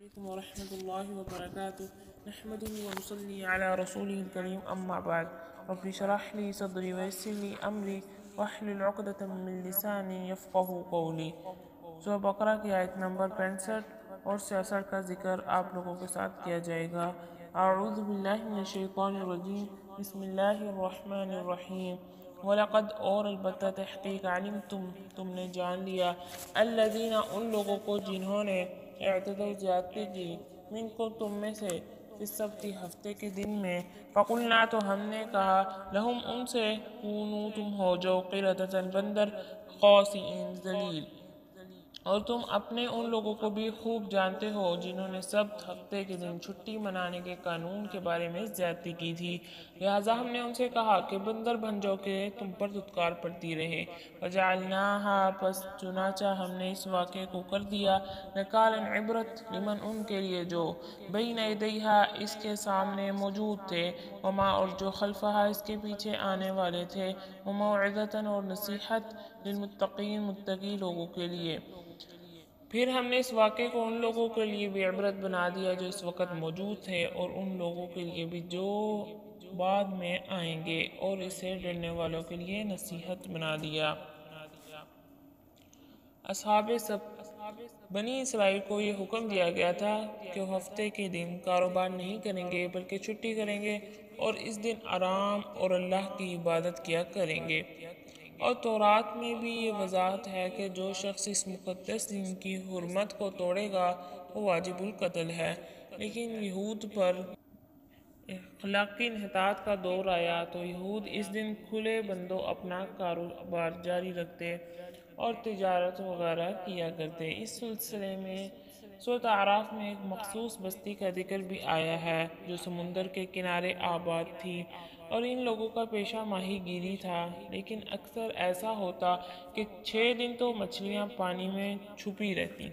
عليكم ورحمة الله وبركاته. نحمده ونصلي على رسوله الكريم، أما بعد. رب اشرح لي صدري ويسر لي أمري واحلل عقدة من لساني يفقه قولي. سورہ بقرہ کی آیت نمبر 65 اور 66 کا ذکر آپ لوگوں کے ساتھ کیا جائے گا۔ اعوذ باللہ من الشیطان الرجیم، بسم اللہ الرحمن الرحیم۔ وَلَقَدْ اور البتہ تحقیق علمتم تم نے جان لیا، الذین ان لوگوں کو جنہوں نے اعتدوا زیادتی کی، منکم تم میں سے، فی السبت ہفتے کے دن میں، فقلنا تو ہم نے کہا، لہم ان سے، کونوا تم ہو جو قردۃ بندر، خاسئین ذلیل۔ اور تم اپنے ان لوگوں کو بھی خوب جانتے ہو جنہوں نے سبت ہفتے کے دن چھٹی منانے کے قانون کے بارے میں زیادتی کی تھی، لہٰذا ہم نے ان سے کہا کہ بندر بن جاؤ کہ تم پر دھتکار پڑتی رہے۔ وجعلناها پس چنانچہ ہم نے اس واقعے کو کر دیا نکالا عبرت لمن ان کے لیے جو بین یدیہا اس کے سامنے موجود تھے، وما اور جو خلفہا اس کے پیچھے آنے والے تھے، وموعظۃ اور نصیحت للمتقین متقی لوگوں کے لیے۔ پھر ہم نے اس واقعے کو ان لوگوں کے لیے بھی عبرت بنا دیا جو اس وقت موجود تھے، اور ان لوگوں کے لیے بھی جو بعد میں آئیں گے، اور اسے ڈرنے والوں کے لیے نصیحت بنا دیا۔ اصحاب سبت بنی اسرائیل کو یہ حکم دیا گیا تھا کہ وہ ہفتے کے دن کاروبار نہیں کریں گے بلکہ چھٹی کریں گے، اور اس دن آرام اور اللہ کی عبادت کیا کریں گے۔ اور تورات میں بھی یہ وضاحت ہے کہ جو شخص اس مقدس دن کی حرمت کو توڑے گا وہ واجب القتل ہے۔ لیکن یہود پر اخلاقی انحطاط کا دور آیا تو یہود اس دن کھلے بندوں اپنا کاروبار جاری رکھتے اور تجارت وغیرہ کیا کرتے۔ اس سلسلے میں سورۃ اعراف میں ایک مخصوص بستی کا ذکر بھی آیا ہے جو سمندر کے کنارے آباد تھی، اور ان لوگوں کا پیشہ ماہی گیری تھا، لیکن اکثر ایسا ہوتا کہ 6 دن تو مچھلیاں پانی میں چھپی رہتی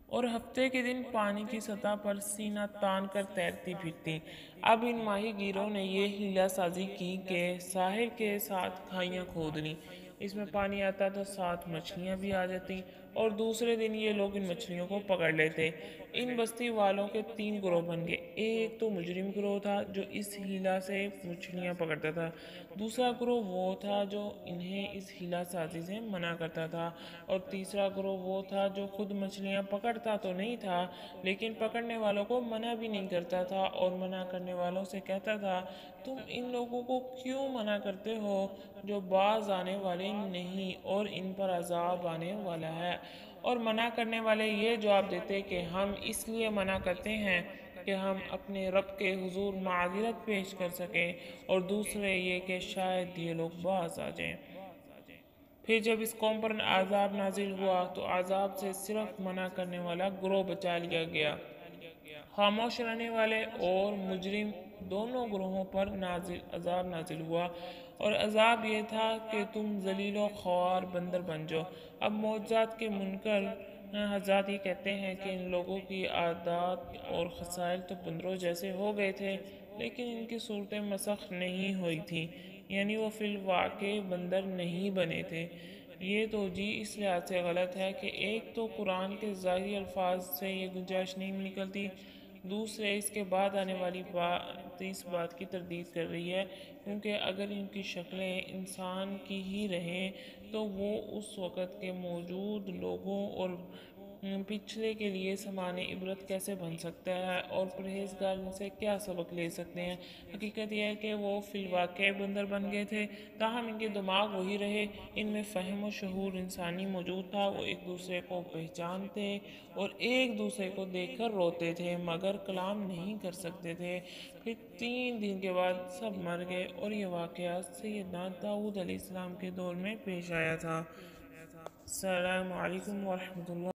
اور ہفتے کے دن پانی کی سطح پر سینہ تان کر تیرتی پھرتی۔ اب ان ماہی گیروں نے یہ حیلہ سازی کی کہ ساحل کے ساتھ کھائیاں کھود لیں، اس میں پانی آتا تو ساتھ مچھلیاں بھی آ جاتی، اور دوسرے دن یہ لوگ ان مچھلیوں کو پکڑ لیتے۔ ان بستی والوں کے 3 گروہ بن گئے۔ ایک تو مجرم گروہ تھا جو اس حیلہ سے مچھلیاں پکڑتا تھا، دوسرا گروہ وہ تھا جو انہیں اس حیلہ سازی سے منع کرتا تھا، اور تیسرا گروہ وہ تھا جو خود مچھلیاں پکڑتا تو نہیں تھا لیکن پکڑنے والوں کو منع بھی نہیں کرتا تھا، اور منع کرنے والوں سے کہتا تھا تم ان لوگوں کو کیوں منع کرتے ہو جو باز آنے والے نہیں اور ان پر عذاب آنے والا ہے؟ اور منع کرنے والے یہ جواب دیتے کہ ہم اس لیے منع کرتے ہیں کہ ہم اپنے رب کے حضور معذرت پیش کر سکیں، اور دوسرے یہ کہ شاید یہ لوگ باز آ جائیں۔ پھر جب اس قوم پر عذاب نازل ہوا تو عذاب سے صرف منع کرنے والا گروہ بچا لیا گیا۔ خاموش رہنے والے اور مجرم دونوں گروہوں پر عذاب نازل ہوا، اور عذاب یہ تھا کہ تم ذلیل و خوار بندر بن جاؤ۔ اب معجزات کے منکر حضرات یہ کہتے ہیں کہ ان لوگوں کی عادات اور خصائل تو بندروں جیسے ہو گئے تھے، لیکن ان کی صورتیں مسخ نہیں ہوئی تھیں، یعنی وہ فی الواقع بندر نہیں بنے تھے۔ یہ توجیہ اس لحاظ سے غلط ہے کہ ایک تو قرآن کے ظاہری الفاظ سے یہ گنجائش نہیں نکلتی، دوسرے اس کے بعد آنے والی بات اس بات کی تردید کر رہی ہے، کیونکہ اگر ان کی شکلیں انسان کی ہی رہیں تو وہ اس وقت کے موجود لوگوں اور پچھلے کے لیے سامان عبرت کیسے بن سکتا ہے، اور پرہیزگار ان سے کیا سبق لے سکتے ہیں؟ حقیقت یہ ہے کہ وہ فی الواقع بندر بن گئے تھے، تاہم ان کے دماغ وہی رہے، ان میں فہم و شعور انسانی موجود تھا، وہ ایک دوسرے کو پہچانتے اور ایک دوسرے کو دیکھ کر روتے تھے مگر کلام نہیں کر سکتے تھے۔ پھر 3 دن کے بعد سب مر گئے، اور یہ واقعہ سیدنا داؤد علیہ السلام کے دور میں پیش آیا تھا۔ السلام علیکم ورحمۃ اللہ۔